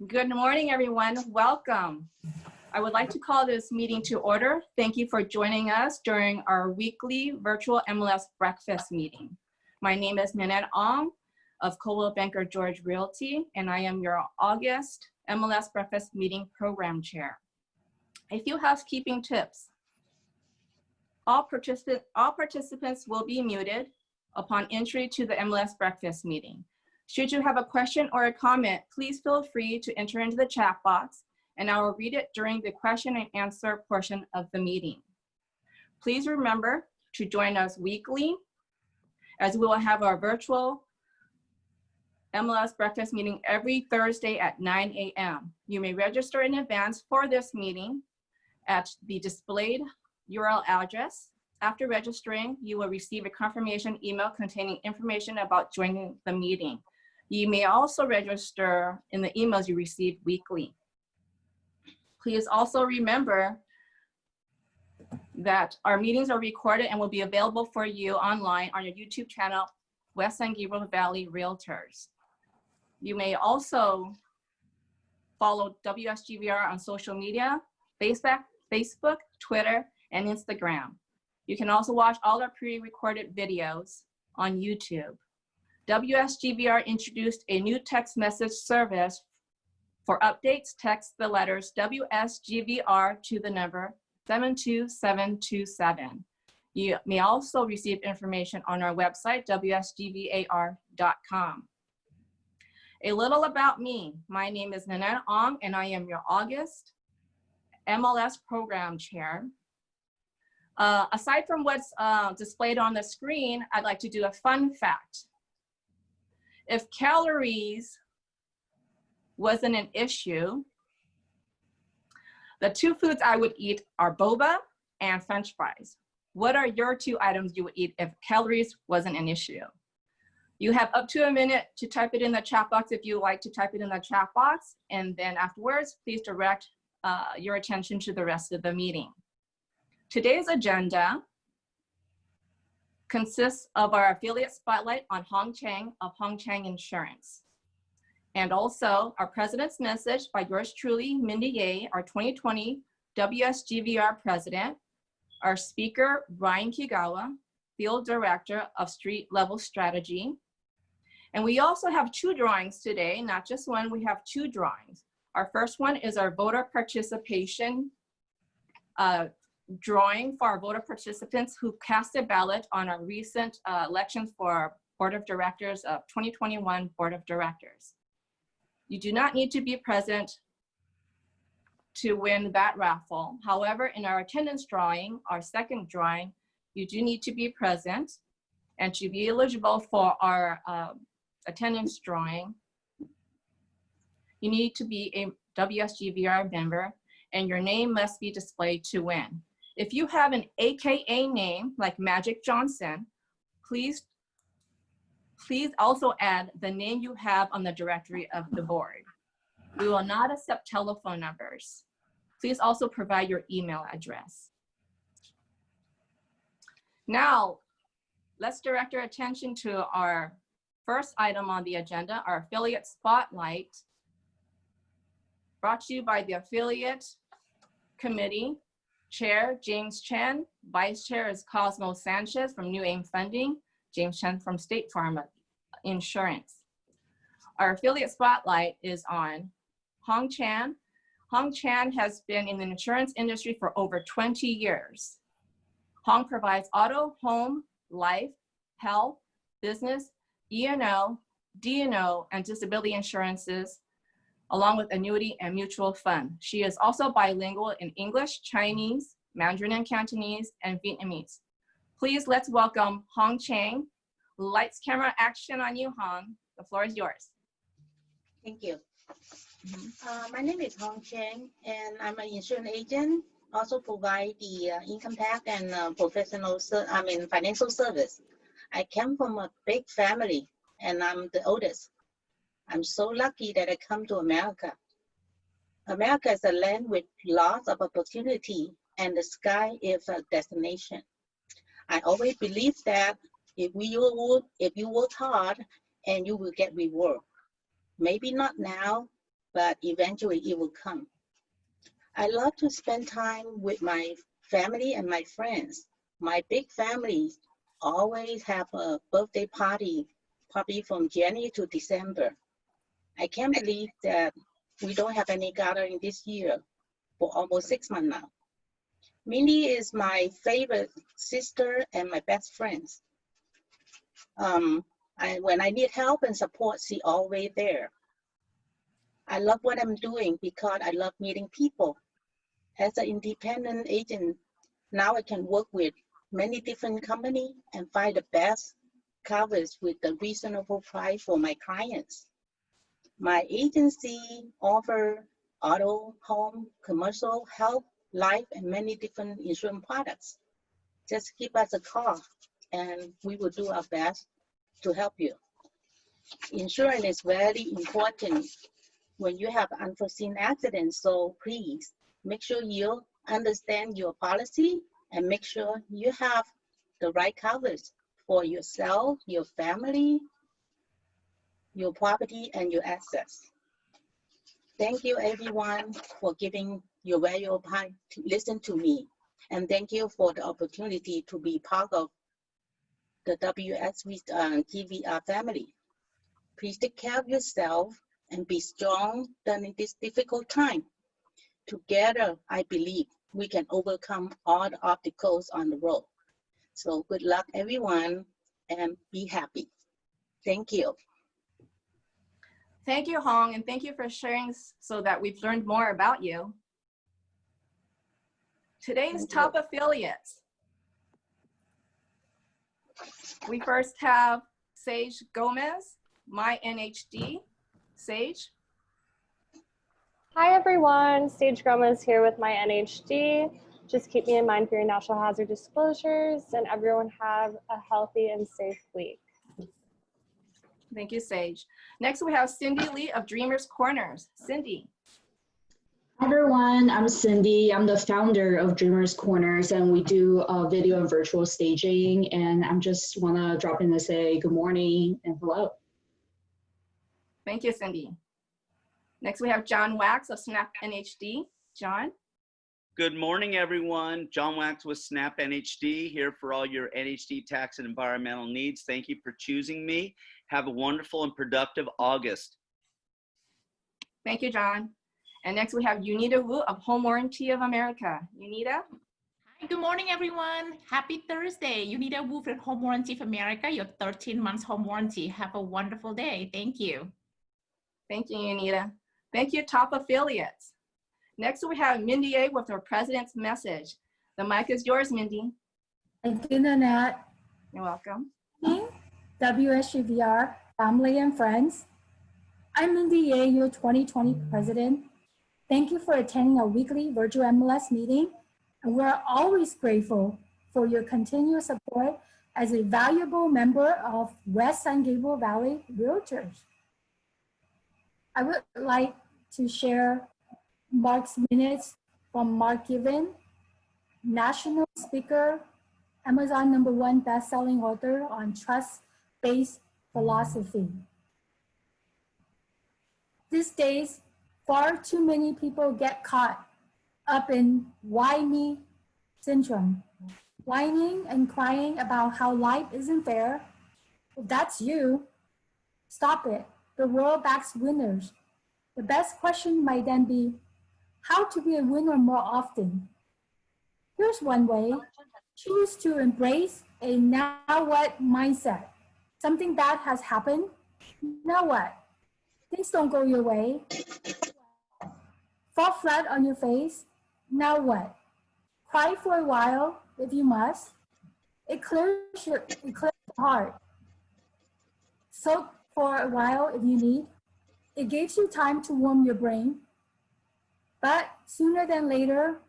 Good morning, everyone. Welcome. I would like to call this meeting to order. Thank you for joining us during our weekly virtual MLS Breakfast meeting. My name is Anita Wu of Coldwell Banker George Realty, and I am your August MLS Breakfast meeting program chair. A few housekeeping tips. All participants will be muted upon entry to the MLS Breakfast meeting. Should you have a question or a comment, please feel free to enter into the chat box and I will read it during the question and answer portion of the meeting. Please remember to join us weekly as we will have our virtual MLS Breakfast meeting every Thursday at 9 a.m. You may register in advance for this meeting at the displayed URL address. After registering, you will receive a confirmation email containing information about joining the meeting. You may also register in the emails you receive weekly. Please also remember that our meetings are recorded and will be available for you online on your YouTube channel, West San Gabriel Valley Realtors. You may also follow WSGVR on social media, Facebook, Twitter, and Instagram. You can also watch all our pre-recorded videos on YouTube. WSGVR introduced a new text message service. For updates, text the letters WSGVR to the number 72727. You may also receive information on our website, wsgvar.com. A little about me. My name is Anita Wu, and I am your August MLS program chair. Aside from what's displayed on the screen, I'd like to do a fun fact. If calories wasn't an issue, the two foods I would eat are boba and French fries. What are your two items you would eat if calories wasn't an issue? You have up to a minute to type it in the chat box if you like to type it in the chat box, and then afterwards, please direct your attention to the rest of the meeting. Today's agenda consists of our affiliate spotlight on Hong Chang of Hong Chang Insurance. And also our president's message by yours truly, Mindy A, our 2020 WSGVR president, our speaker, Ryan KIGAWA, field director of street level strategy. And we also have two drawings today, not just one, we have two drawings. Our first one is our voter participation drawing for our voter participants who cast a ballot on our recent elections for our Board of Directors of 2021 Board of Directors. You do not need to be present to win that raffle. However, in our attendance drawing, our second drawing, you do need to be present, and to be eligible for our attendance drawing, you need to be a WSGVR member and your name must be displayed to win. If you have an AKA name like Magic Johnson, please also add the name you have on the directory of the board. We will not accept telephone numbers. Please also provide your email address. Now, let's direct our attention to our first item on the agenda, our affiliate spotlight, brought to you by the affiliate committee. Chair, James Chen. Vice Chair is Cosmo Sanchez from New Aim Funding. James Chen from State Farm Insurance. Our affiliate spotlight is on Hong Chan. Hong Chan has been in the insurance industry for over 20 years. Hong provides auto, home, life, health, business, E&O, D&O, and disability insurances, along with annuity and mutual fund. She is also bilingual in English, Chinese, Mandarin and Cantonese, and Vietnamese. Please let's welcome Hong Chang. Lights, camera, action on you, Hong. The floor is yours. Thank you. My name is Hong Chang, and I'm an insurance agent. Also provide the income tax and financial service. I came from a big family, and I'm the oldest. I'm so lucky that I come to America. America is a land with lots of opportunity, and the sky is a destination. I always believe that if you work hard, and you will get reward. Maybe not now, but eventually it will come. I love to spend time with my family and my friends. My big family always have a birthday party, probably from January to December. I can't believe that we don't have any gathering this year for almost 6 months now. Mindy is my favorite sister and my best friend. When I need help and support, she's always there. I love what I'm doing because I love meeting people. As an independent agent, now I can work with many different companies and find the best coverage with a reasonable price for my clients. My agency offers auto, home, commercial, health, life, and many different insurance products. Just give us a call and we will do our best to help you. Insurance is very important when you have unforeseen accidents, so please make sure you understand your policy and make sure you have the right coverage for yourself, your family, your property, and your assets. Thank you everyone for giving your valuable time to listen to me. And thank you for the opportunity to be part of the WSV KIGAWA family. Please take care of yourself and be strong during this difficult time. Together, I believe we can overcome all the obstacles on the road. So good luck, everyone, and be happy. Thank you. Thank you, Hong, and thank you for sharing so that we've learned more about you. Today's top affiliates. We first have Sage Gomez, My NHD. Sage. Hi everyone, Sage Gomez here with My NHD. Just keep me in mind for your natural hazard disclosures, and everyone have a healthy and safe week. Thank you, Sage. Next we have Cindy Lee of Dreamers Corners. Cindy. Hi everyone, I'm Cindy. I'm the founder of Dreamers Corners, and we do video and virtual staging. And I'm just want to drop in to say good morning and hello. Thank you, Cindy. Next we have John Wax of Snap NHD. John. Good morning, everyone. John Wax with Snap NHD here for all your NHD tax and environmental needs. Thank you for choosing me. Have a wonderful and productive August. Thank you, John. And next we have Anita Wu of Home Warranty of America. Anita? Hi, good morning, everyone. Happy Thursday. Anita Wu from Home Warranty of America, your 13 months home warranty. Have a wonderful day. Thank you. Thank you, Anita. Thank you, top affiliates. Next we have Mindy A with her president's message. The mic is yours, Mindy. Thank you, Nanette. You're welcome. WSGVR, family and friends. I'm Mindy A, your 2020 president. Thank you for attending our weekly virtual MLS meeting, and we're always grateful for your continuous support as a valuable member of West San Gabriel Valley Realtors. I would like to share Mark's minutes from Mark Given, national speaker, Amazon #1 best-selling author on trust-based philosophy. These days, far too many people get caught up in why me syndrome, whining and crying about how life isn't fair. If that's you, stop it. The world backs winners. The best question might then be, how to be a winner more often? Here's one way. Choose to embrace a now what mindset. Something bad has happened. Now what? Things don't go your way. Fall flat on your face. Now what? Cry for a while if you must. It clears the heart. Soak for a while if you need. It gives you time to warm your brain. But sooner than later,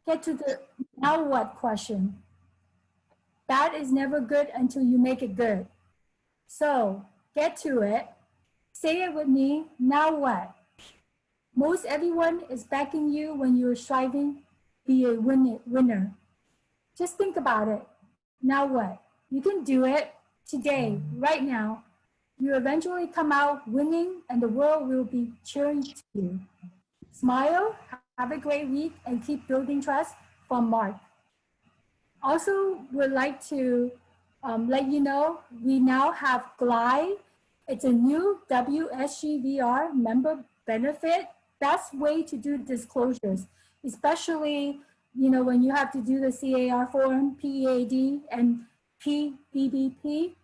get to the now what question. Bad is never good until you make it good. So get to it. Say it with me, now what? Most everyone is backing you when you're striving to be a winner. Just think about it. Now what? You can do it today, right now. You eventually come out winning and the world will be cheering to you. Smile, have a great week, and keep building trust from Mark. Also, would like to let you know, we now have Glide. It's a new WSGVR member benefit. Best way to do disclosures, especially when you have to do the CAR form, PEAD, and PBBP.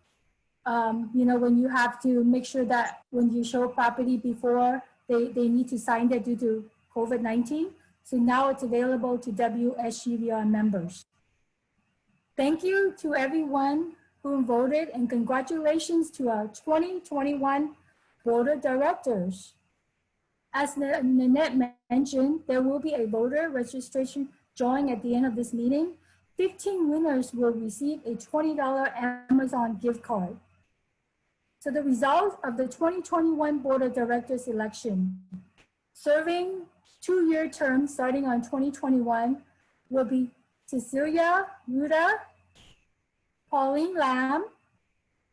When you have to make sure that when you show property before, they need to sign that due to COVID-19. So now it's available to WSGVR members. Thank you to everyone who voted, and congratulations to our 2021 Board of Directors. As Nanette mentioned, there will be a voter registration drawing at the end of this meeting. 15 winners will receive a $20 Amazon gift card. So the results of the 2021 Board of Directors election, serving 2-year terms starting on 2021, will be Cecilia Ruda, Pauline Lam,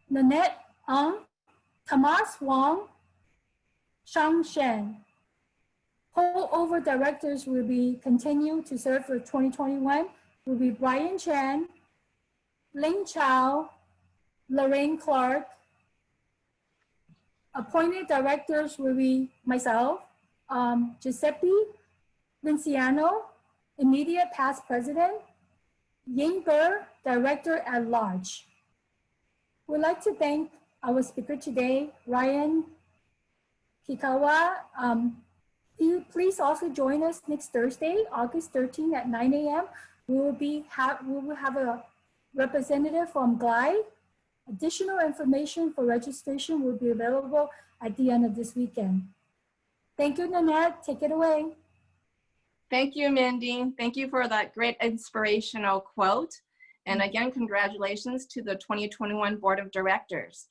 Nanette Ang, Tomas Wong, Shang Shen. Holdover directors will be continue to serve for 2021 will be Brian Chan, Ling Chow, Lorraine Clark. Appointed directors will be myself, Giuseppe Vinciano, immediate past president, Ying Ber, director at large. We'd like to thank our speaker today, Ryan KIGAWA. Please also join us next Thursday, August 13th at 9 a.m. We will have a representative from Glide. Additional information for registration will be available at the end of this weekend. Thank you, Nanette. Take it away. Thank you, Mindy. Thank you for that great inspirational quote. And again, congratulations to the 2021 Board of Directors.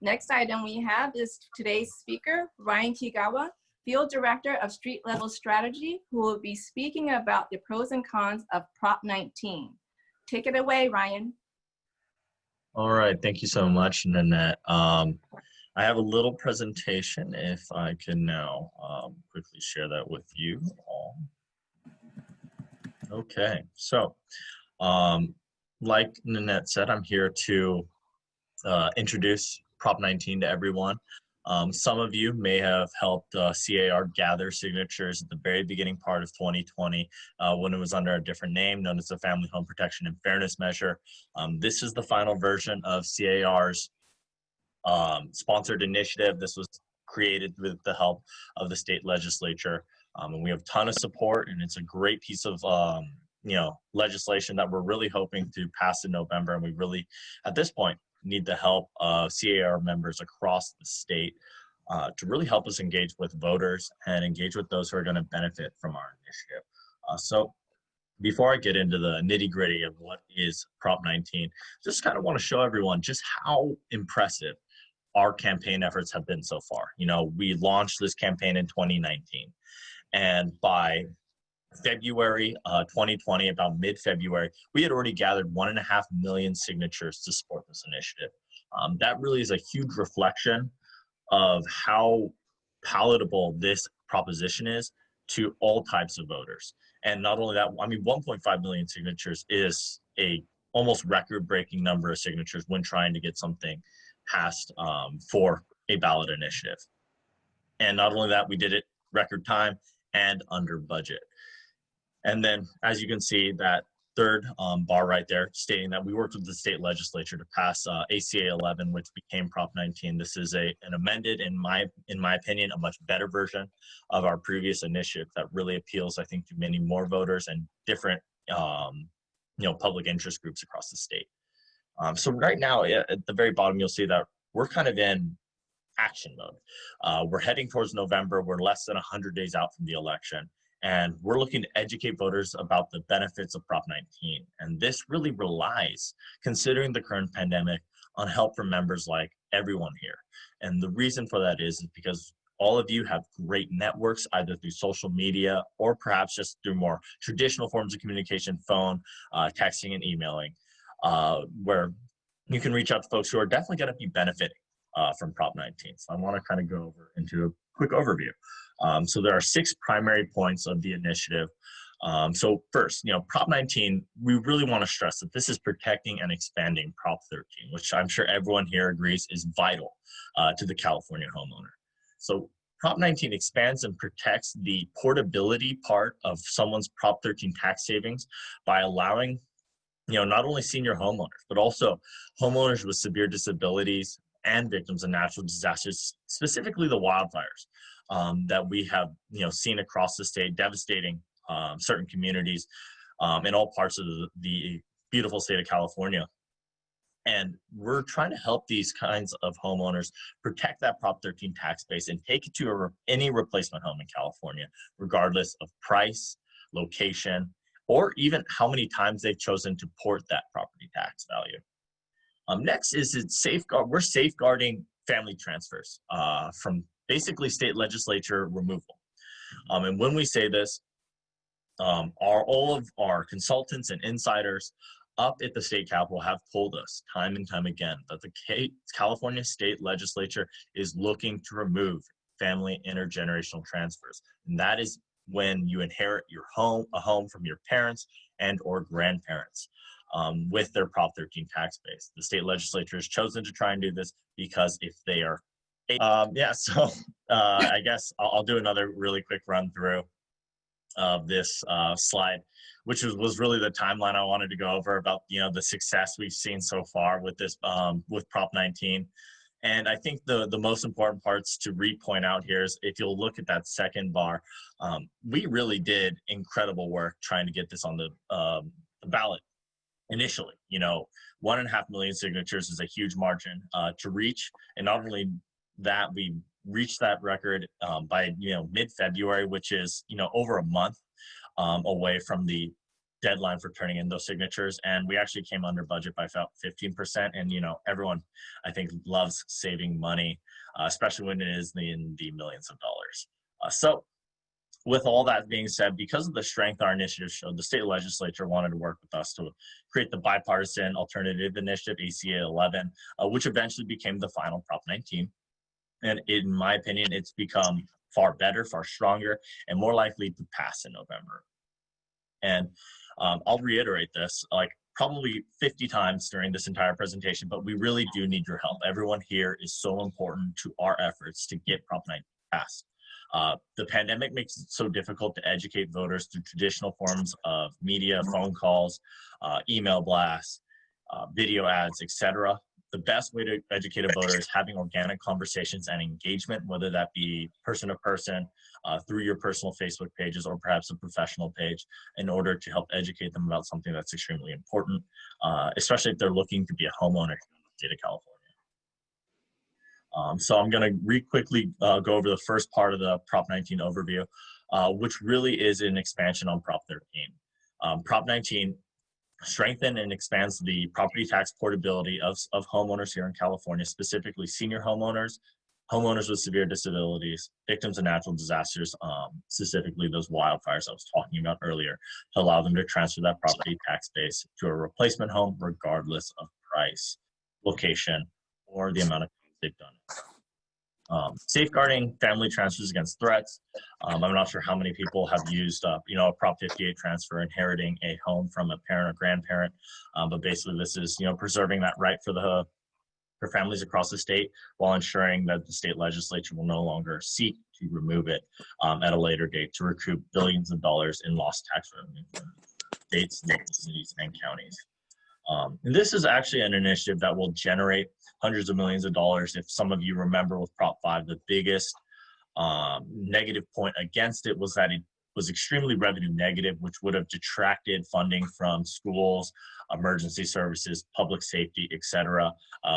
Next item we have is today's speaker, Ryan KIGAWA, Field Director of Street Level Strategy, who will be speaking about the pros and cons of Prop 19. Take it away, Ryan. All right, thank you so much, Nanette. I have a little presentation if I can now quickly share that with you all. Okay, so like Nanette said, I'm here to introduce Prop 19 to everyone. Some of you may have helped CAR gather signatures at the very beginning part of 2020 when it was under a different name known as the Family Home Protection and Fairness Measure. This is the final version of CAR's sponsored initiative. This was created with the help of the state legislature. And we have a ton of support, and it's a great piece of legislation that we're really hoping to pass in November. And we really, at this point, need the help of CAR members across the state to really help us engage with voters and engage with those who are going to benefit from our initiative. So before I get into the nitty-gritty of what is Prop 19, just kind of want to show everyone just how impressive our campaign efforts have been so far. We launched this campaign in 2019, and by February 2020, about mid-February, we had already gathered 1.5 million signatures to support this initiative. That really is a huge reflection of how palatable this proposition is to all types of voters. And not only that, 1.5 million signatures is a almost record-breaking number of signatures when trying to get something passed for a ballot initiative. And not only that, we did it record time and under budget. And then, as you can see, that third bar right there stating that we worked with the state legislature to pass ACA 11, which became Prop 19. This is an amended, in my opinion, a much better version of our previous initiative that really appeals, I think, to many more voters and different, public interest groups across the state. So right now, at the very bottom, you'll see that we're kind of in action mode. We're heading towards November. We're less than 100 days out from the election. And we're looking to educate voters about the benefits of Prop 19. And this really relies, considering the current pandemic, on help from members like everyone here. And the reason for that is because all of you have great networks, either through social media or perhaps just through more traditional forms of communication, phone, texting, and emailing, where you can reach out to folks who are definitely going to be benefiting from Prop 19. So I want to kind of go over into a quick overview. So there are 6 primary points of the initiative. So first, Prop 19, we really want to stress that this is protecting and expanding Prop 13, which I'm sure everyone here agrees is vital to the California homeowner. So Prop 19 expands and protects the portability part of someone's Prop 13 tax savings by allowing, not only senior homeowners, but also homeowners with severe disabilities and victims of natural disasters, specifically the wildfires that we have, seen across the state, devastating certain communities in all parts of the beautiful state of California. And we're trying to help these kinds of homeowners protect that Prop 13 tax base and take it to any replacement home in California, regardless of price, location, or even how many times they've chosen to port that property tax value. Next is we're safeguarding family transfers from basically state legislature removal. And when we say this, all of our consultants and insiders up at the state capitol have told us time and time again that the California state legislature is looking to remove family intergenerational transfers. And that is when you inherit a home from your parents and or grandparents with their Prop 13 tax base. The state legislature has chosen to try and do this because if they are, I guess I'll do another really quick run through of this slide, which was really the timeline I wanted to go over about the success we've seen so far with this with Prop 19. And I think the most important parts to point out here is if you'll look at that second bar, we really did incredible work trying to get this on the ballot initially. 1.5 million signatures is a huge margin to reach, and not only that, we reached that record by mid-February, which is over a month away from the deadline for turning in those signatures. And we actually came under budget by about 15%. And everyone, I think, loves saving money, especially when it is in the millions of dollars. So with all that being said, because of the strength our initiative showed, the state legislature wanted to work with us to create the bipartisan alternative initiative, ACA 11, which eventually became the final Prop 19. And in my opinion, it's become far better, far stronger, and more likely to pass in November. And I'll reiterate this probably 50 times during this entire presentation, but we really do need your help. Everyone here is so important to our efforts to get Prop 19 passed. The pandemic makes it so difficult to educate voters through traditional forms of media, phone calls, email blasts, video ads, etc. The best way to educate a voter is having organic conversations and engagement, whether that be person to person, through your personal Facebook pages, or perhaps a professional page, in order to help educate them about something that's extremely important, especially if they're looking to be a homeowner in the state of California. So I'm going to quickly go over the first part of the Prop 19 overview, which really is an expansion on Prop 13. Prop 19 strengthens and expands the property tax portability of homeowners here in California, specifically senior homeowners, homeowners with severe disabilities, victims of natural disasters, specifically those wildfires I was talking about earlier, to allow them to transfer that property tax base to a replacement home regardless of price, location, or the amount of time they've done it. Safeguarding family transfers against threats. I'm not sure how many people have used, a Prop 58 transfer, inheriting a home from a parent or grandparent, but basically this is, preserving that right for families across the state, while ensuring that the state legislature will no longer seek to remove it at a later date to recoup billions of dollars in lost tax revenue from states, local cities, and counties. And this is actually an initiative that will generate hundreds of millions of dollars. If some of you remember with Prop 5, the biggest negative point against it was that it was extremely revenue negative, which would have detracted funding from schools, emergency services, public safety, etc.,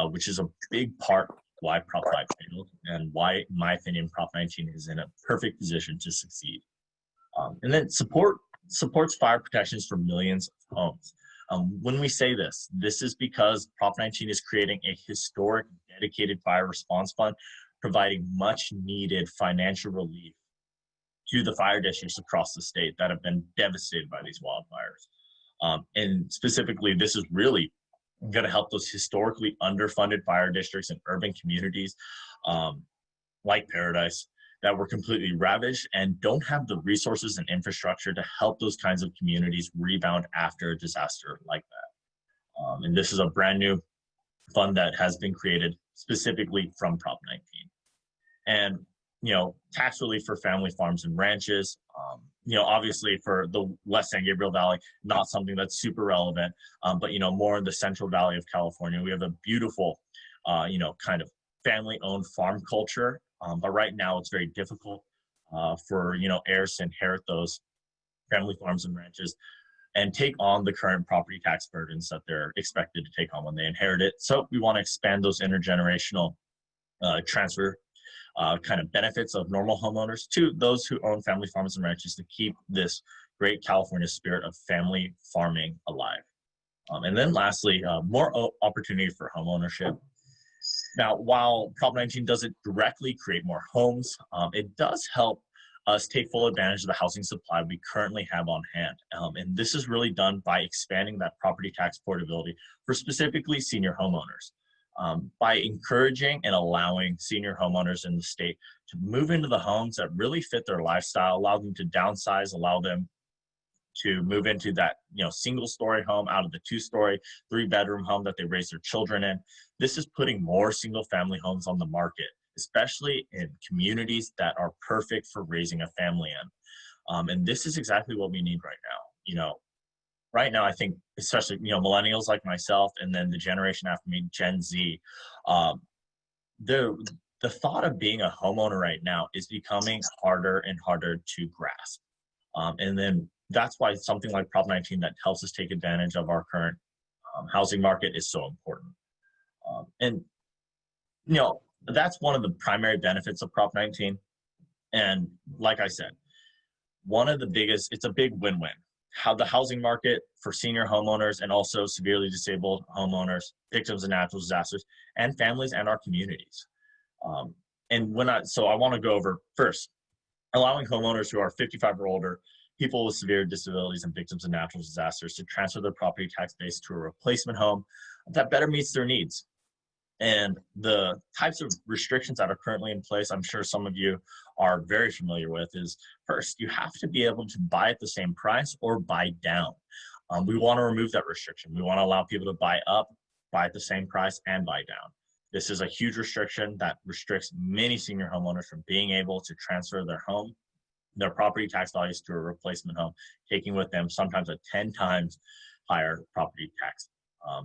which is a big part why Prop 5 failed, and why, in my opinion, Prop 19 is in a perfect position to succeed. And then supports fire protections for millions of homes. When we say this is because Prop 19 is creating a historic dedicated fire response fund, providing much needed financial relief to the fire districts across the state that have been devastated by these wildfires. And specifically, this is really going to help those historically underfunded fire districts and urban communities like Paradise that were completely ravaged and don't have the resources and infrastructure to help those kinds of communities rebound after a disaster like that. And this is a brand new fund that has been created specifically from Prop 19. And, you know, tax relief for family farms and ranches, you know, obviously for the West San Gabriel Valley, not something that's super relevant, but, you know, more in the Central Valley of California, we have a beautiful, you know, kind of family-owned farm culture. But right now it's very difficult for, you know, heirs to inherit those family farms and ranches and take on the current property tax burdens that they're expected to take on when they inherit it. So we want to expand those intergenerational transfer kind of benefits of normal homeowners to those who own family farms and ranches to keep this great California spirit of family farming alive. And then lastly, more opportunity for home ownership. Now, while Prop 19 doesn't directly create more homes, it does help us take full advantage of the housing supply we currently have on hand. And this is really done by expanding that property tax portability for specifically senior homeowners. By encouraging and allowing senior homeowners in the state to move into the homes that really fit their lifestyle, allow them to downsize, allow them to move into that, you know, single-story home out of the two-story, three-bedroom home that they raise their children in. This is putting more single-family homes on the market, especially in communities that are perfect for raising a family in. And this is exactly what we need right now. You know, right now, I think, especially, you know, millennials like myself, and then the generation after me, Gen Z, the thought of being a homeowner right now is becoming harder and harder to grasp. And then that's why something like Prop 19 that helps us take advantage of our current housing market is so important. And, you know, that's one of the primary benefits of Prop 19. And like I said, one of the biggest, it's a big win-win. How the housing market for senior homeowners and also severely disabled homeowners, victims of natural disasters, and families and our communities. So I want to go over first, allowing homeowners who are 55 or older, people with severe disabilities and victims of natural disasters to transfer their property tax base to a replacement home that better meets their needs. And the types of restrictions that are currently in place, I'm sure some of you are very familiar with, is first, you have to be able to buy at the same price or buy down. We want to remove that restriction. We want to allow people to buy up, buy at the same price, and buy down. This is a huge restriction that restricts many senior homeowners from being able to transfer their home, their property tax values to a replacement home, taking with them sometimes a 10 times higher property tax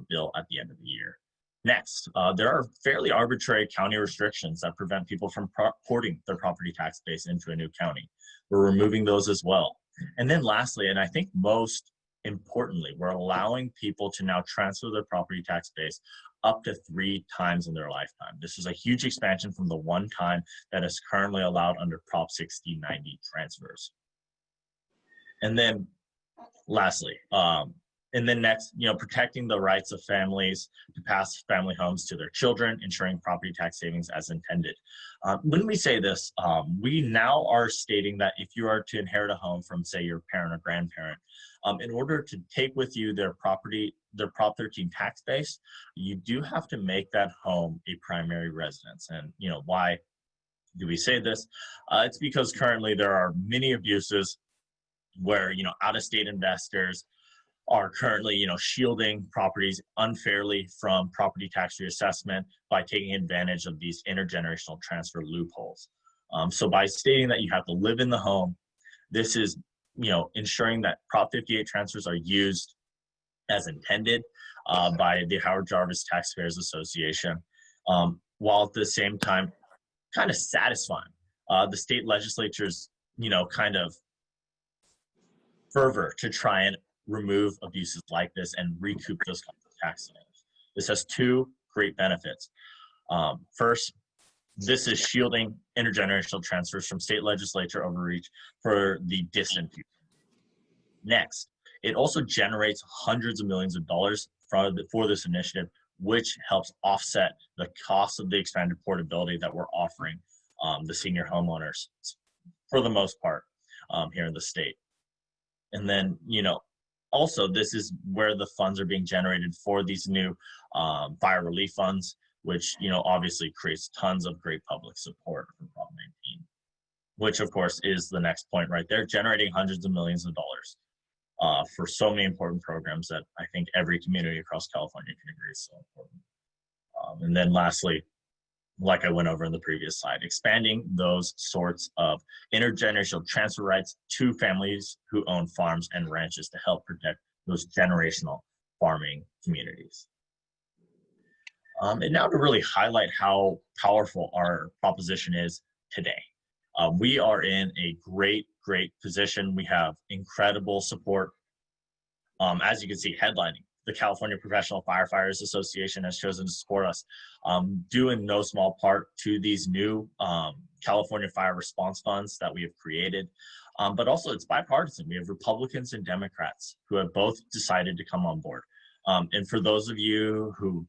bill at the end of the year. Next, there are fairly arbitrary county restrictions that prevent people from porting their property tax base into a new county. We're removing those as well. And then lastly, and I think most importantly, we're allowing people to now transfer their property tax base up to 3 times in their lifetime. This is a huge expansion from the one time that is currently allowed under Prop 6090 transfers. And then lastly, and then next, you know, protecting the rights of families to pass family homes to their children, ensuring property tax savings as intended. When we say this, we now are stating that if you are to inherit a home from, say, your parent or grandparent, in order to take with you their property, their Prop 13 tax base, you do have to make that home a primary residence. And, you know, why do we say this? It's because currently there are many abuses where, you know, out-of-state investors are currently, you know, shielding properties unfairly from property tax reassessment by taking advantage of these intergenerational transfer loopholes. So by stating that you have to live in the home, this is, you know, ensuring that Prop 58 transfers are used as intended by the Howard Jarvis Taxpayers Association, while at the same time kind of satisfying the state legislature's, you know, kind of fervor to try and remove abuses like this and recoup those kinds of tax dollars. This has 2 great benefits. First, this is shielding intergenerational transfers from state legislature overreach for the distant future. Next, it also generates hundreds of millions of dollars for this initiative, which helps offset the cost of the expanded portability that we're offering the senior homeowners for the most part here in the state. And then, you know, Also, this is where the funds are being generated for these new fire relief funds, which, you know, obviously creates tons of great public support for Prop 19, which of course is the next point right there, generating hundreds of millions of dollars for so many important programs that I think every community across California can agree is so important. And then lastly, like I went over in the previous slide, expanding those sorts of intergenerational transfer rights to families who own farms and ranches to help protect those generational farming communities. And now to really highlight how powerful our proposition is today. We are in a great position. We have incredible support. As you can see, headlining, the California Professional Firefighters Association has chosen to support us, due in no small part to these new California Fire Response Funds that we have created. But also it's bipartisan. We have Republicans and Democrats who have both decided to come on board. And for those of you who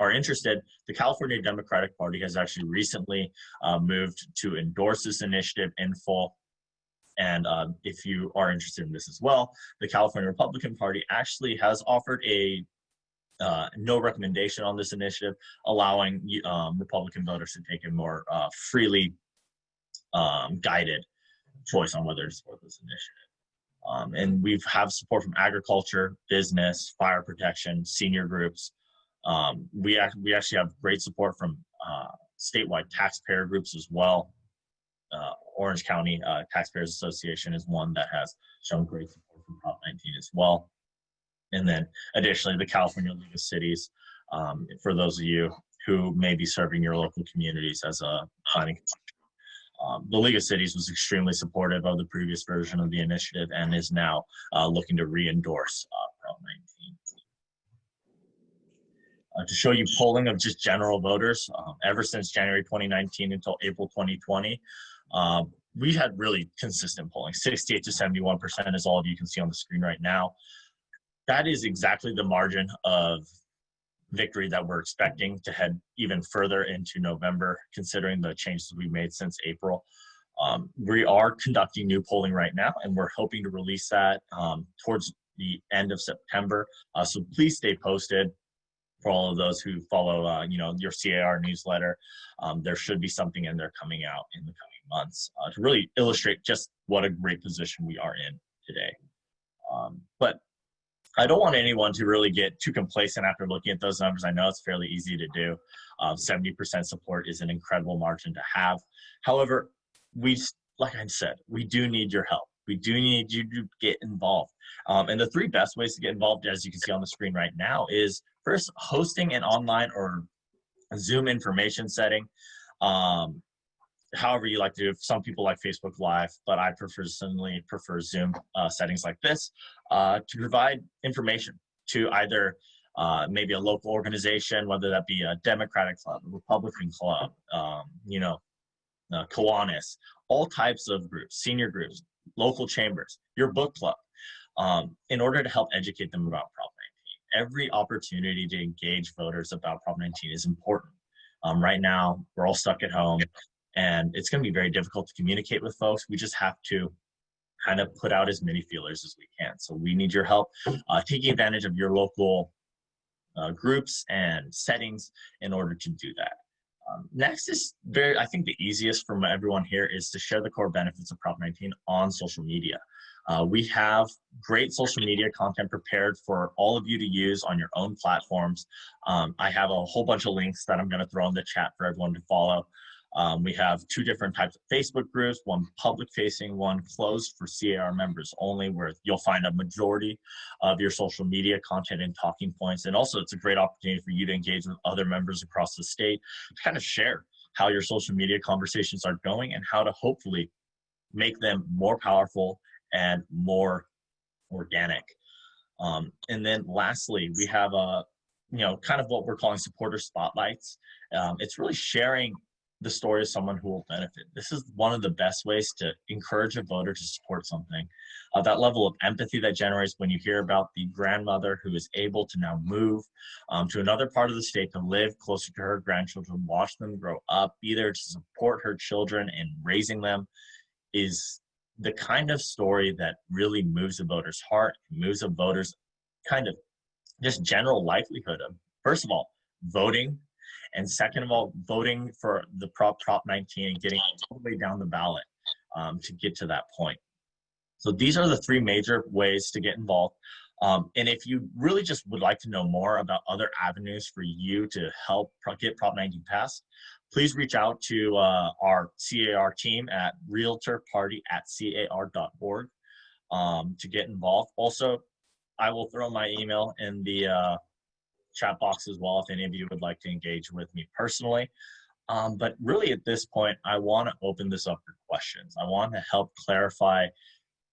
are interested, the California Democratic Party has actually recently moved to endorse this initiative in full. And if you are interested in this as well, the California Republican Party actually has offered a no recommendation on this initiative, allowing Republican voters to take a more freely guided choice on whether to support this initiative. And we have support from agriculture, business, fire protection, senior groups. We actually have great support from statewide taxpayer groups as well. Orange County Taxpayers Association is one that has shown great support for Prop 19 as well. And then additionally, the California League of Cities, for those of you who may be serving your local communities as a planning. The League of Cities was extremely supportive of the previous version of the initiative and is now looking to re-endorse Prop 19. To show you polling of just general voters, ever since January 2019 until April 2020, we had really consistent polling. 68 to 71% is all of you can see on the screen right now. That is exactly the margin of victory that we're expecting to head even further into November, considering the changes we made since April. We are conducting new polling right now, and we're hoping to release that towards the end of September. So please stay posted. For all of those who follow, your CAR newsletter, there should be something in there coming out in the coming months to really illustrate just what a great position we are in today. But I don't want anyone to really get too complacent after looking at those numbers. I know it's fairly easy to do. 70% support is an incredible margin to have. However, like I said, we do need your help. We do need you to get involved. And the three best ways to get involved, as you can see on the screen right now, is first hosting an online or Zoom information setting. However you like to do it. Some people like Facebook Live, but I personally prefer Zoom settings like this to provide information to either maybe a local organization, whether that be a Democratic club, a Republican club, Kiwanis, all types of groups, senior groups, local chambers, your book club, in order to help educate them about Prop 19. Every opportunity to engage voters about Prop 19 is important. Right now, we're all stuck at home, and it's going to be very difficult to communicate with folks. We just have to kind of put out as many feelers as we can. So we need your help taking advantage of your local groups and settings in order to do that. Next is I think the easiest from everyone here is to share the core benefits of Prop 19 on social media. We have great social media content prepared for all of you to use on your own platforms. I have a whole bunch of links that I'm going to throw in the chat for everyone to follow. We have two different types of Facebook groups, one public facing, one closed for CAR members only, where you'll find a majority of your social media content and talking points. And also it's a great opportunity for you to engage with other members across the state to kind of share how your social media conversations are going and how to hopefully make them more powerful and more organic. And then lastly, we have kind of what we're calling supporter spotlights. It's really sharing the story of someone who will benefit. This is one of the best ways to encourage a voter to support something. That level of empathy that generates when you hear about the grandmother who is able to now move to another part of the state to live closer to her grandchildren, watch them grow up, be there to support her children and raising them is the kind of story that really moves a voter's heart, moves a voter's kind of just general likelihood of, first of all, voting, and second of all, voting for the Prop 19 and getting all the way down the ballot to get to that point. So these are the three major ways to get involved. And if you really just would like to know more about other avenues for you to help get Prop 19 passed, please reach out to our CAR team at realtorparty@car.org to get involved. Also, I will throw my email in the chat box as well if any of you would like to engage with me personally. But really at this point, I want to open this up for questions. I want to help clarify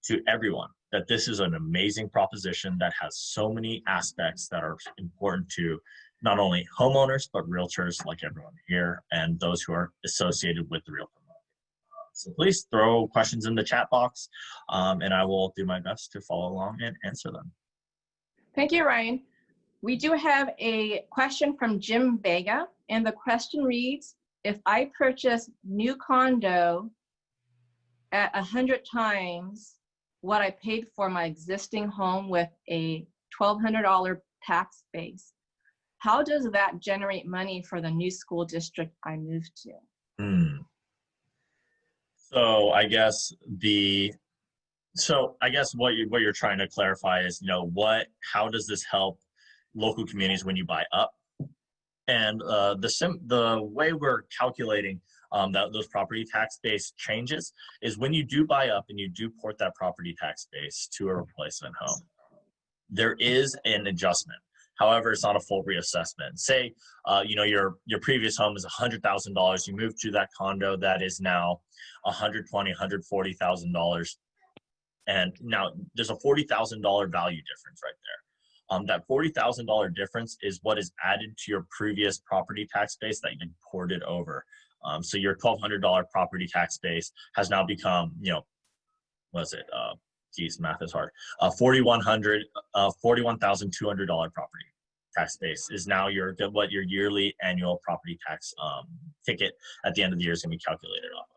to everyone that this is an amazing proposition that has so many aspects that are important to not only homeowners, but realtors like everyone here and those who are associated with the realtor market. So please throw questions in the chat box and I will do my best to follow along and answer them. Thank you, Ryan. We do have a question from Jim Vega, and the question reads, if I purchase new condo at 100 times what I paid for my existing home with a $1,200 tax base, how does that generate money for the new school district I moved to? So I guess what you're trying to clarify is, how does this help local communities when you buy up? And the way we're calculating those property tax base changes is when you do buy up and you do port that property tax base to a replacement home, there is an adjustment. However, it's not a full reassessment. Say, your previous home is $100,000. You move to that condo that is now $120,000, $140,000, and now there's a $40,000 value difference right there. That $40,000 difference is what is added to your previous property tax base that you ported over. So your $1,200 property tax base has now become, math is hard. $41,200 property tax base is now what your yearly annual property tax ticket at the end of the year is going to be calculated off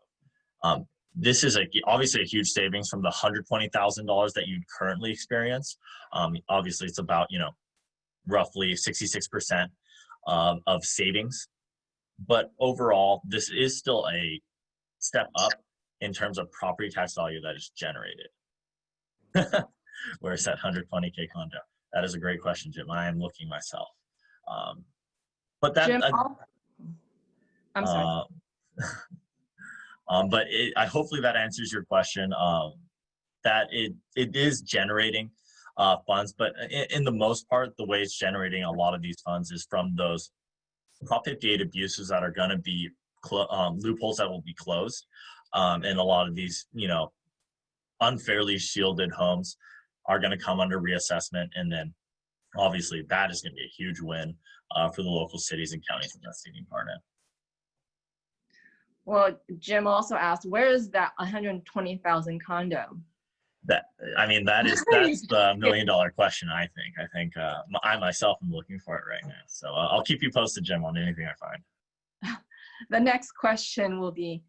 of. This is obviously a huge savings from the $120,000 that you'd currently experience. Obviously, it's about roughly 66% of savings. But overall, this is still a step up in terms of property tax value that is generated. Where's that 120K condo? That is a great question, Jim. I am looking myself. But that, Jim, I'm sorry. But hopefully that answers your question. That it is generating funds, but in the most part, the way it's generating a lot of these funds is from those Prop 58 abuses that are going to be loopholes that will be closed, and a lot of these, unfairly shielded homes are going to come under reassessment, and then obviously that is going to be a huge win for the local cities and counties in that taking part in. Well, Jim also asked, where is that 120,000 condo? That's the $1 million question. I think I myself am looking for it right now. So I'll keep you posted, Jim, on anything I find. The next question will be,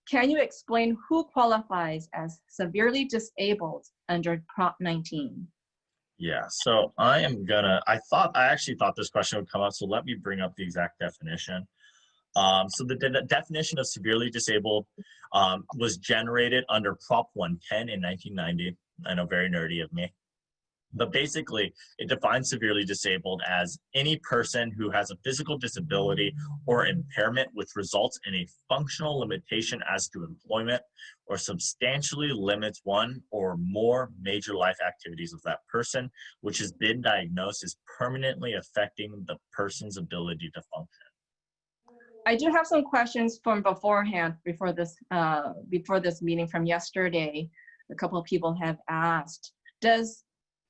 can you explain who qualifies as severely disabled under Prop 19? Yeah, so I actually thought this question would come up, so let me bring up the exact definition. So the definition of severely disabled was generated under Prop 110 in 1990. I know, very nerdy of me. But basically, it defines severely disabled as any person who has a physical disability or impairment which results in a functional limitation as to employment or substantially limits one or more major life activities of that person, which has been diagnosed as permanently affecting the person's ability to function. I do have some questions from beforehand, before this meeting from yesterday. A couple of people have asked, does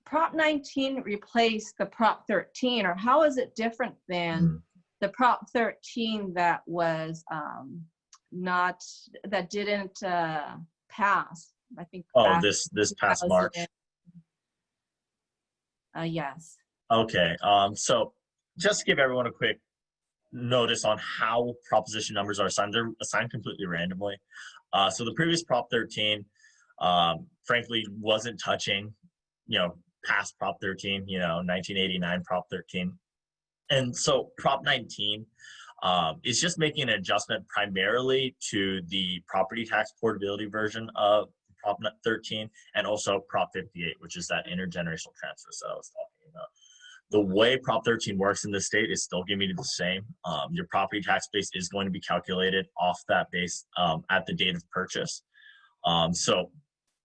Prop 19 replace the Prop 13, or how is it different than the Prop 13 that was that didn't pass? I think. Oh, this past March. Yes. Okay. So just to give everyone a quick notice on how proposition numbers are assigned. They're assigned completely randomly. So the previous Prop 13 frankly, wasn't touching, past Prop 13, 1989 Prop 13. And so Prop 19 is just making an adjustment primarily to the property tax portability version of Prop 13 and also Prop 58, which is that intergenerational transfer that I was talking about. The way Prop 13 works in the state is still going to be the same. Your property tax base is going to be calculated off that base at the date of purchase. So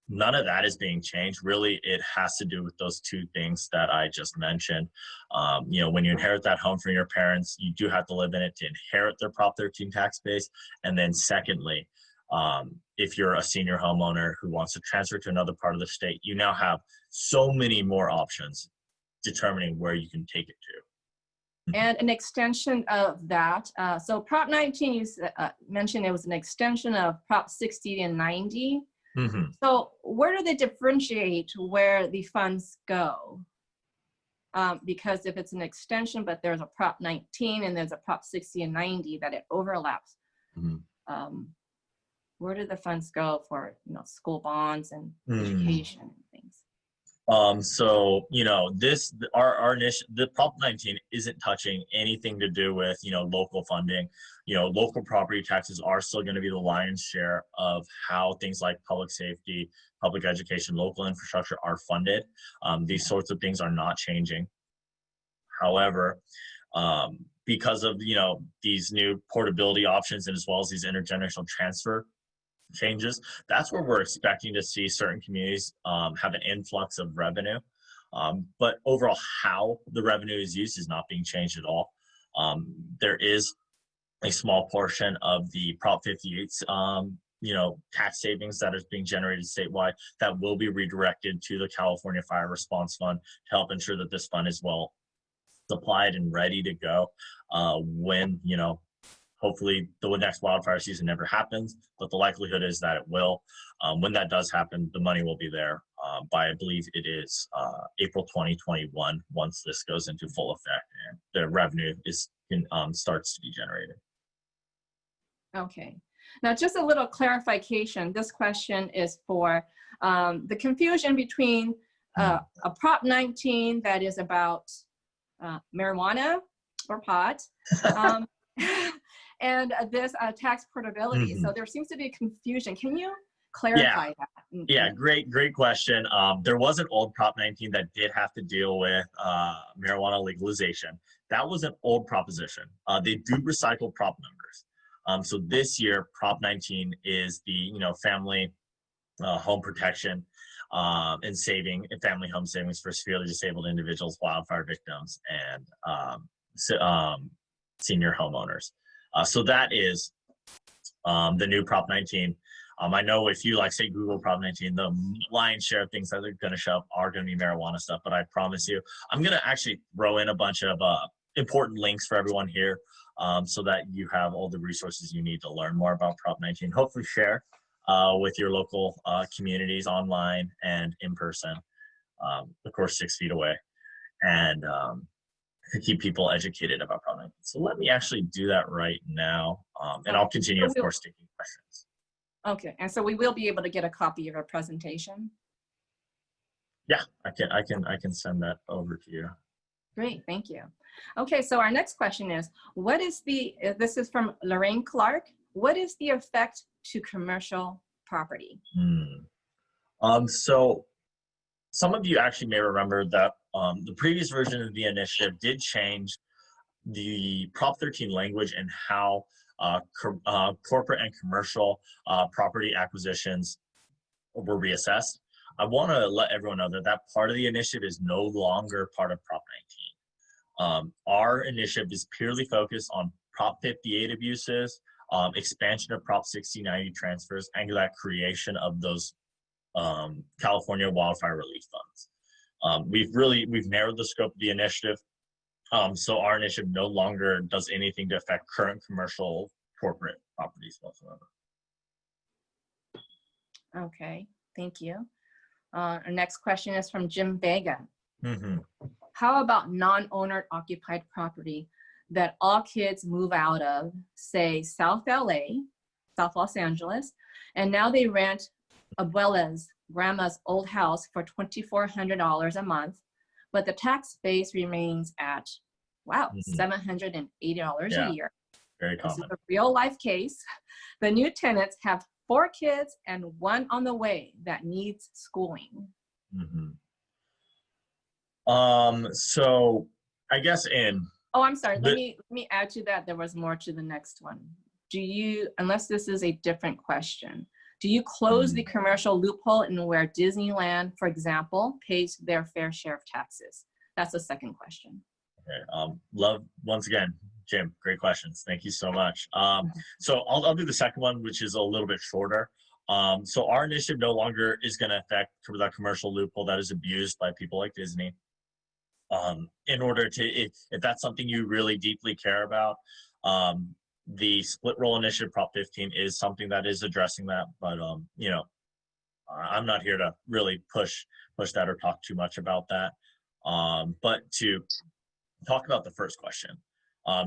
none of that is being changed. Really, it has to do with those two things that I just mentioned. When you inherit that home from your parents, you do have to live in it to inherit their Prop 13 tax base. And then secondly, if you're a senior homeowner who wants to transfer to another part of the state, you now have so many more options determining where you can take it to. And an extension of that. So Prop 19, you mentioned it was an extension of Prop 60 and 90. Mm-hmm. So where do they differentiate where the funds go? Because if it's an extension, but there's a Prop 19 and there's a Prop 60 and 90 that it overlaps, where do the funds go for school bonds and education and things? So our the Prop 19 isn't touching anything to do with local funding. Local property taxes are still going to be the lion's share of how things like public safety, public education, local infrastructure are funded. These sorts of things are not changing. However, because of these new portability options and as well as these intergenerational transfer changes, that's where we're expecting to see certain communities have an influx of revenue. But overall, how the revenue is used is not being changed at all. There is a small portion of the Prop 58's tax savings that is being generated statewide that will be redirected to the California Fire Response Fund to help ensure that this fund is well supplied and ready to go when hopefully the next wildfire season never happens, but the likelihood is that it will. When that does happen, the money will be there by, I believe it is April 2021, once this goes into full effect and the revenue starts to be generated. Okay. Now, just a little clarification. This question is for the confusion between a Prop 19 that is about marijuana or pot, and this tax portability. So there seems to be a confusion. Can you clarify that? Yeah, great question. There was an old Prop 19 that did have to deal with marijuana legalization. That was an old proposition. They do recycle prop numbers. So this year, Prop 19 is the family home protection and family home savings for severely disabled individuals, wildfire victims, and senior homeowners. So that is the new Prop 19. I know if you say Google Prop 19, the lion's share of things that they're going to show up are going to be marijuana stuff. But I promise you, I'm going to actually throw in a bunch of important links for everyone here so that you have all the resources you need to learn more about Prop 19. Hopefully share with your local communities online and in person, of course, 6 feet away. And to keep people educated about Prop 19. So let me actually do that right now. And I'll continue, of course, taking questions. Okay, and so we will be able to get a copy of our presentation? Yeah, I can send that over to you. Great, thank you. Okay, so our next question is, this is from Lorraine Clark, what is the effect to commercial property? So some of you actually may remember that the previous version of the initiative did change the Prop 13 language and how corporate and commercial property acquisitions were reassessed. I want to let everyone know that that part of the initiative is no longer part of Prop 19. Our initiative is purely focused on Prop 58 abuses, expansion of Prop 6090 transfers, and that creation of those California wildfire relief funds. We've narrowed the scope of the initiative. So our initiative no longer does anything to affect current commercial corporate properties whatsoever. Okay, thank you. Our next question is from Jim Vega. How about non-owner occupied property that all kids move out of, say South LA, South Los Angeles, and now they rent abuela's grandma's old house for $2,400 a month, but the tax base remains at, wow, $780 Yeah, a year. very This is common. a real life case. The new tenants have 4 kids and 1 on the way that needs schooling. So I guess Oh, I'm sorry. Let me add to that. There was more to the next one. Do you, unless this is a different question, do you close the commercial loophole in where Disneyland, for example, pays their fair share of taxes? That's the second question. Okay. Love, once again, Jim, great questions. Thank you so much. So I'll do the second one, which is a little bit shorter. So our initiative no longer is going to affect that commercial loophole that is abused by people like Disney. In order to, if that's something you really deeply care about, the split roll initiative, Prop 15, is something that is addressing that. But you know, I'm not here to really push that or talk too much about that. But to talk about the first question,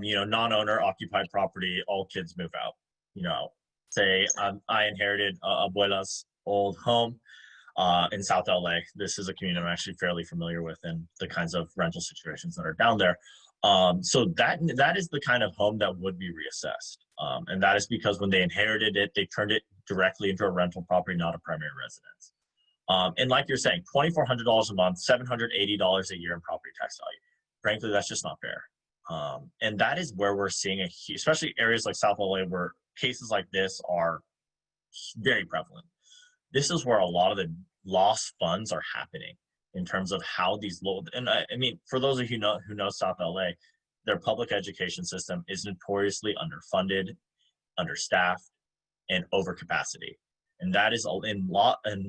you know, non-owner occupied property, all kids move out. You know, say I inherited abuela's old home in South LA. This is a community I'm actually fairly familiar with and the kinds of rental situations that are down there. So that is the kind of home that would be reassessed. And that is because when they inherited it, they turned it directly into a rental property, not a primary residence. And like you're saying, $2,400 a month, $780 a year in property tax value. Frankly, that's just not fair. And that is where we're seeing especially areas like South LA, where cases like this are very prevalent. This is where a lot of the lost funds are happening in terms of how these and I mean, for those of you who know South LA, their public education system is notoriously underfunded, understaffed, and over capacity. And that is in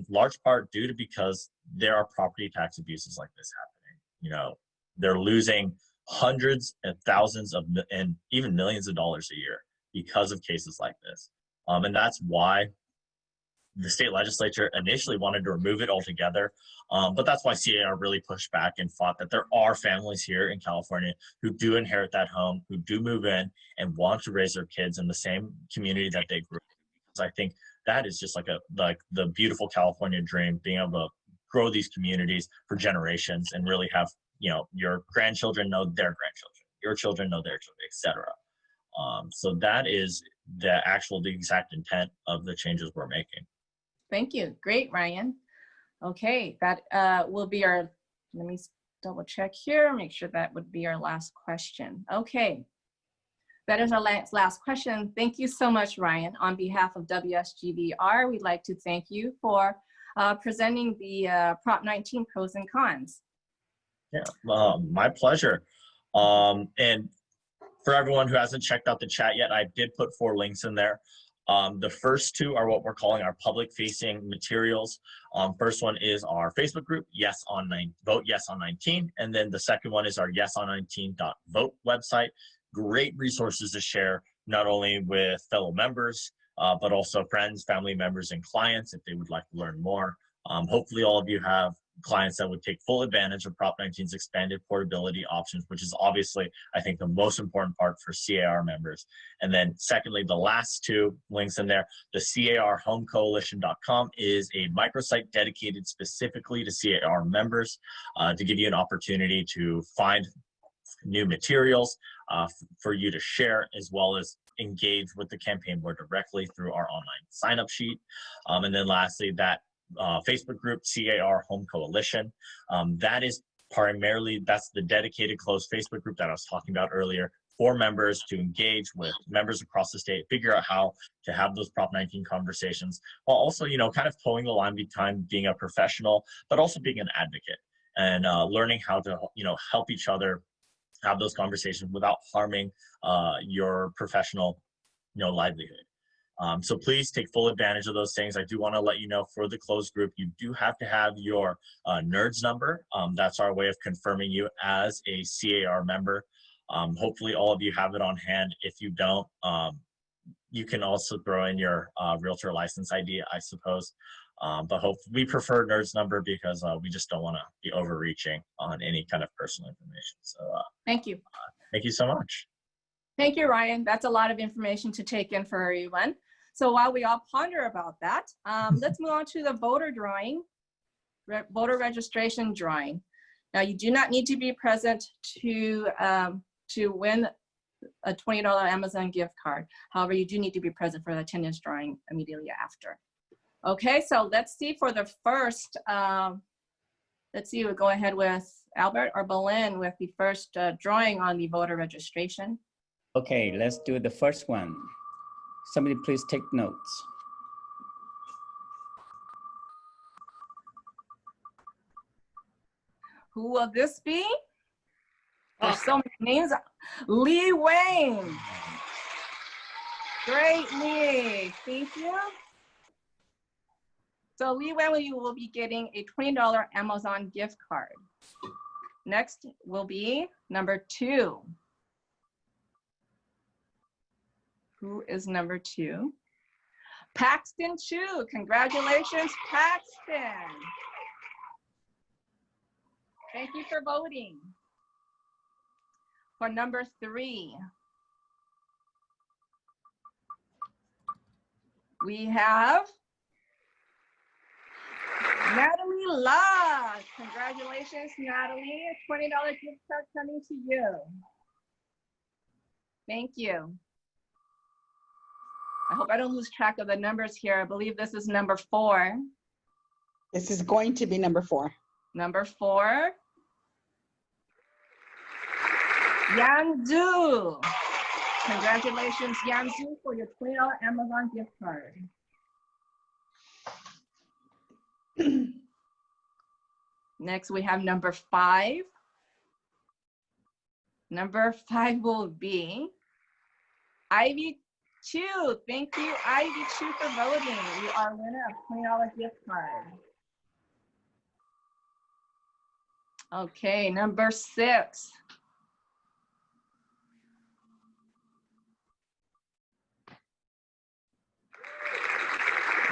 large part due to because there are property tax abuses like this happening. You know, they're losing hundreds and thousands of and even millions of dollars a year because of cases like this. And that's why the state legislature initially wanted to remove it altogether. But that's why CAR really pushed back and fought that there are families here in California who do inherit that home, who do move in and want to raise their kids in the same community that they grew up in. Because I think that is just like the beautiful California dream, being able to grow these communities for generations and really have, you know, your grandchildren know their grandchildren, your children know their children, etc. So that is the exact intent of the changes we're making. Thank you. Great, Ryan. Okay, that will be our, let me double check here, make sure that would be our last question. Okay, that is our last question. Thank you so much, Ryan. On behalf of WSGVR, we'd like to thank you for presenting the Prop 19 pros and cons. Yeah, my pleasure. And for everyone who hasn't checked out the chat yet, I did put 4 links in there. The first 2 are what we're calling our public-facing materials. First one is our Facebook group, Vote Yes on 19, and then the second one is our yeson19.vote website. Great resources to share, not only with fellow members, but also friends, family members, and clients if they would like to learn more. Hopefully all of you have clients that would take full advantage of Prop 19's expanded portability options, which is obviously, I think, the most important part for CAR members. And then secondly, the last 2 links in there, the CARHomeCoalition.com is a microsite dedicated specifically to CAR members to give you an opportunity to find new materials for you to share, as well as engage with the campaign more directly through our online sign-up sheet. And then lastly, that Facebook group, CAR Home Coalition. That is primarily, that's the dedicated closed Facebook group that I was talking about earlier for members to engage with members across the state, figure out how to have those Prop 19 conversations, while also, you know, kind of towing the line between being a professional, but also being an advocate and learning how to, you know, help each other have those conversations without harming your professional, you know, livelihood. So please take full advantage of those things. I do want to let you know, for the closed group, you do have to have your NERDS number. That's our way of confirming you as a CAR member. Hopefully all of you have it on hand. If you don't, you can also throw in your realtor license ID, I suppose. But we prefer NERDS number because we just don't want to be overreaching on any kind of personal information. So thank you. Thank you so much. Thank you, Ryan. That's a lot of information to take in for everyone. So while we all ponder about that, let's move on to the voter drawing, voter registration drawing. Now, you do not need to be present to win a $20 Amazon gift card. However, you do need to be present for the attendance drawing immediately after. Okay, so let's see for the first, let's see, we'll go ahead with Albert or Belen with the first drawing on the voter registration. Okay, let's do the first one. Somebody please take notes. Who will this be? There's so many names. Lee Wayne. Great, Lee. Thank you. So Lee Wayne, you will be getting a $20 Amazon gift card. Next will be number 2. Who is number 2? Paxton Chu. Congratulations, Paxton. Thank you for voting. For number 3, we have Natalie Love. Congratulations, Natalie. A $20 gift card coming to you. Thank you. I hope I don't lose track of the numbers here. I believe this is number 4. This is going to be number 4. Number 4. Yanzu. Congratulations, Yanzu, for your $20 Amazon gift card. Next, we have number 5. Number 5 will be Ivy Chu. Thank you, Ivy Chu, for voting. You are winner of $20 gift card. Okay, number 6.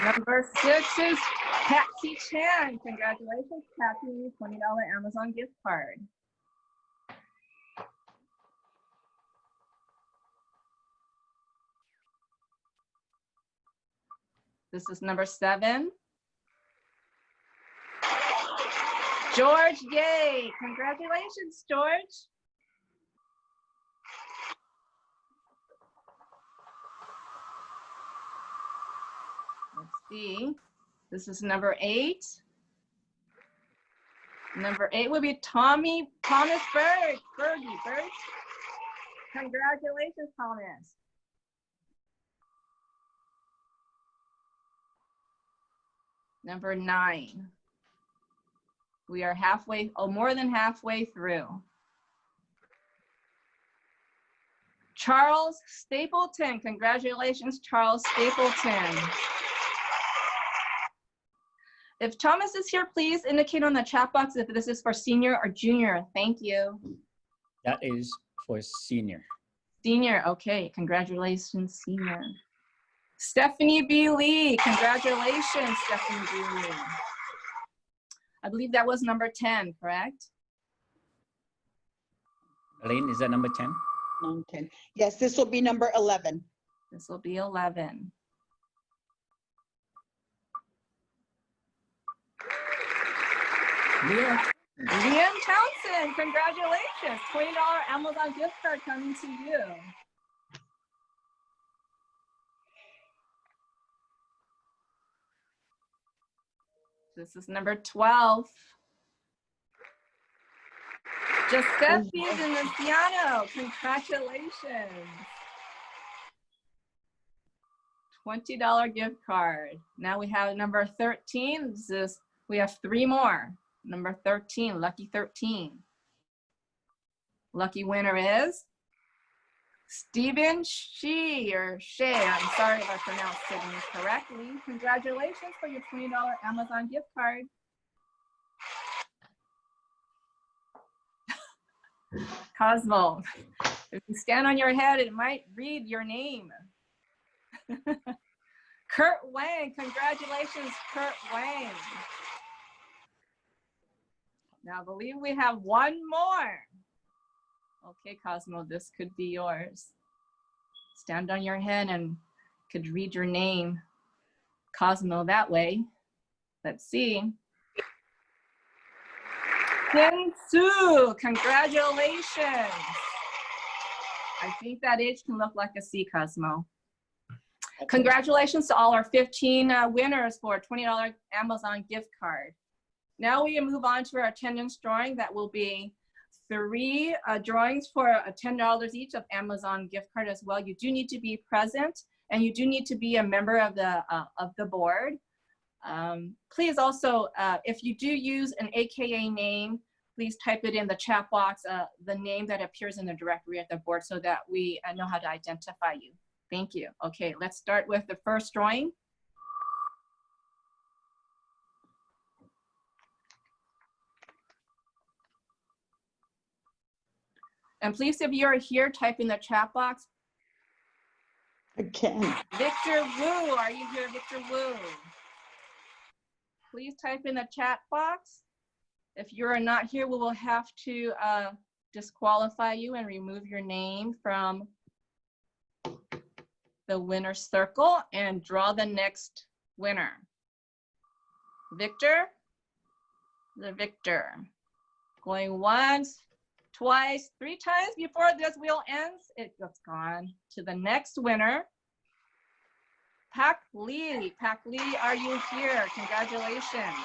Number 6 is Patsy Chan. Congratulations, Patsy, $20 Amazon gift card. This is number 7. George Gay. Congratulations, George. Let's see. This is number 8. Number 8 will be Thomas Berg. Berg. Congratulations, Thomas. Number 9. We are halfway, more than halfway through. Charles Stapleton. Congratulations, Charles Stapleton. If Thomas is here, please indicate on the chat box if this is for senior or junior. Thank you. That is for senior. Senior, okay. Congratulations, senior. Stephanie B. Lee. Congratulations, Stephanie B. Lee. I believe that was number 10, correct? Elaine, is that number 10? Number 10. Yes, this will be number 11. This will be 11. Liam Townsend, congratulations. $20 Amazon gift card coming to you. This is number 12. Giuseppe Veneziano, congratulations. $20 gift card. Now we have number 13. We have 3 more. Number 13, lucky 13. Lucky winner is Stephen Shea, or Shea. I'm sorry if I pronounced it incorrectly. Congratulations for your $20 Amazon gift card. Cosmo, if you stand on your head, it might read your name. Kurt Wang, congratulations, Kurt Wang. Now I believe we have 1 more. Okay, Cosmo, this could be yours. Stand on your head and Could read your name, Cosmo, that way. Let's see. Su, congratulations. I think that H can look like a C, Cosmo. Congratulations to all our 15 winners for a $20 Amazon gift card. Now we move on to our attendance drawing. That will be 3 drawings for $10 each of Amazon gift card as well. You do need to be present and you do need to be a member of the board. Please also, if you do use an AKA name, please type it in the chat box, the name that appears in the directory of the board so that we know how to identify you. Thank you. Okay, let's start with the first drawing. And please, if you are here, type in the chat box. Again. Victor Wu, are you here, Victor Wu? Please type in the chat box. If you are not here, we will have to disqualify you and remove your name from the winner circle and draw the next winner. Victor, the Victor. Going once, twice, 3 times before this wheel ends, it's gone. To the next winner, Pak Lee. Pak Lee, are you here? Congratulations.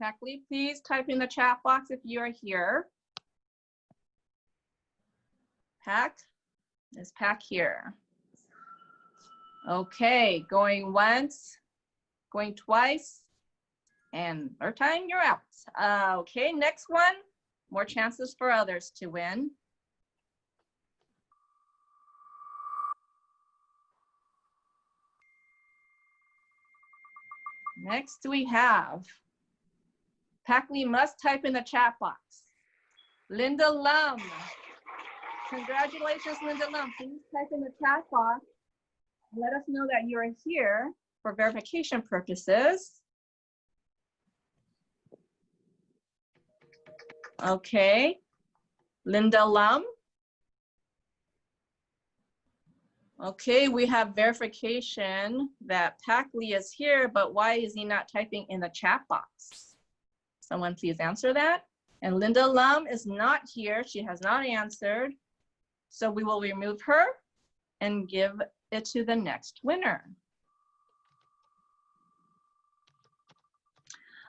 Pak Lee, please type in the chat box if you are here. Pak, is Pak here? Okay, going once, going twice, and third time you're out. Okay, next one, more chances for others to win. Next we have, Pak Lee must type in the chat box. Linda Lum. Congratulations, Linda Lum. Please type in the chat box. Let us know that you're here for verification purposes. Okay, Linda Lum. Okay, we have verification that Pak Lee is here, but why is he not typing in the chat box? Someone please answer that. And Linda Lum is not here. She has not answered. So we will remove her and give it to the next winner.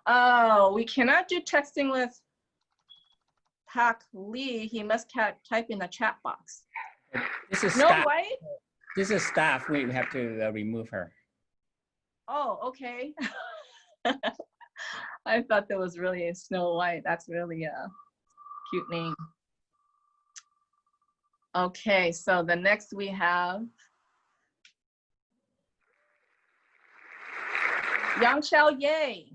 Oh, we cannot do texting with Pak Lee. He must type in the chat box. This is No staff. way? This is staff. We have to remove her. Oh, okay. I thought that was really a Snow White. That's really a cute name. Okay, so the next we have Yang Xiao Ye.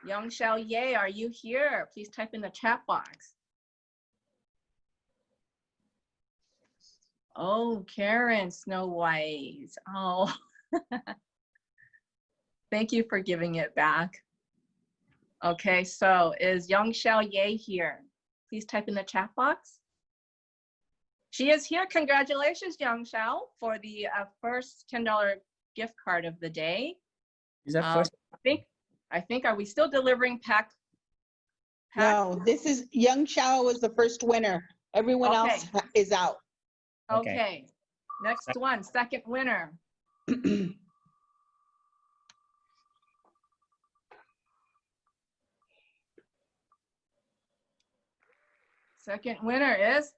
Yang Xiao Ye, are you here? Please type in the chat box. Oh, Karen Snow White. Oh, thank you for giving it back. Okay, so is Yang Xiao Ye here? Please type in the chat box. She is here. Congratulations, Yang Xiao, for the first $10 gift card of the day. Is that first? I think, are we still delivering Pak? No, this is Young Xiao was the first winner. Everyone else is out. Okay. Next one, second winner. Second winner is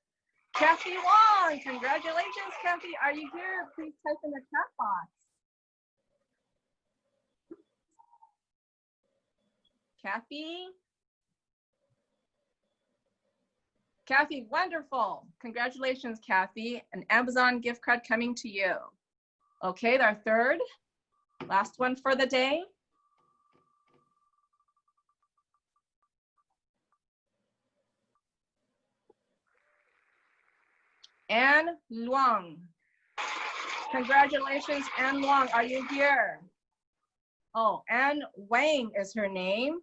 Kathy Wong. Congratulations, Kathy. Are you here? Please type in the chat box. Kathy? Kathy, wonderful. Congratulations, Kathy. An Amazon gift card coming to you. Okay, our third, last one for the day. Anne Luang. Congratulations, Anne Luang. Are you here? Oh, Anne Wang is her name.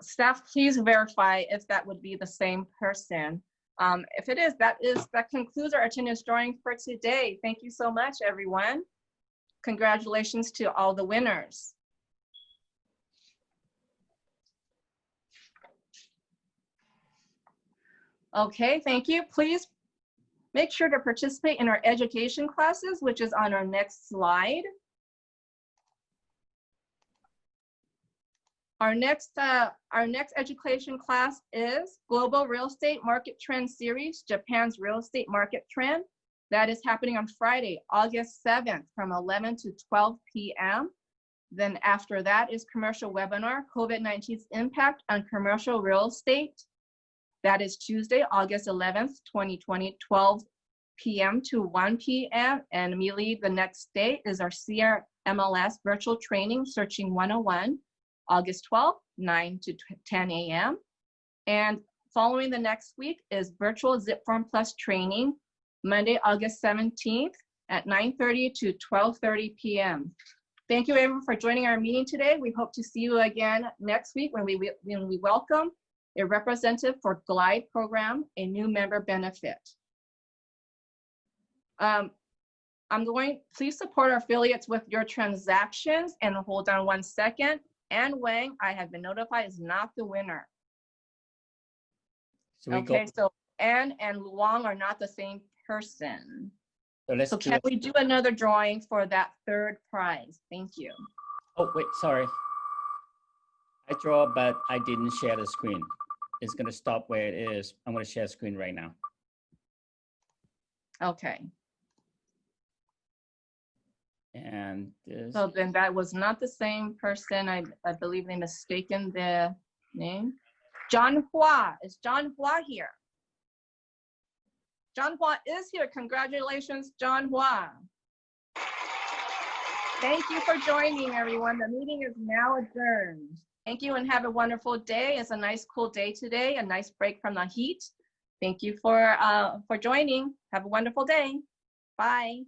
Staff, please verify if that would be the same person. If it is, that concludes our attendance drawing for today. Thank you so much, everyone. Congratulations to all the winners. Okay, thank you. Please make sure to participate in our education classes, which is on our next slide. Our next education class is Global Real Estate Market Trend Series, Japan's Real Estate Market Trend. That is happening on Friday, August 7th from 11 to 12 p.m. Then after that is commercial webinar, COVID-19's impact on commercial real estate. That is Tuesday, August 11th, 2020, 12 p.m. to 1 p.m. And immediately the next day is our MLS virtual training, Searching 101, August 12th, 9 to 10 a.m. And following the next week is virtual Zip Form Plus training, Monday, August 17th at 9:30 to 12:30 p.m. Thank you everyone for joining our meeting today. We hope to see you again next week when we welcome a representative for GLIDE program, a new member benefit. Please support our affiliates with your transactions, and hold on one second. Ann Wang, I have been notified, is not the winner. So Ann and Luong are not the same person. So can we do another drawing for that third prize? Thank you. Oh, wait, sorry. I draw, but I didn't share the screen. It's gonna stop where it is. I'm gonna share screen right now. Okay. And this. So then that was not the same person. I believe they mistaken the name. John Hua, is John Hua here? John Hua is here. Congratulations, John Hua. Thank you for joining, everyone. The meeting is now adjourned. Thank you and have a wonderful day. It's a nice cool day today, a nice break from the heat. Thank you for joining. Have a wonderful day. Bye.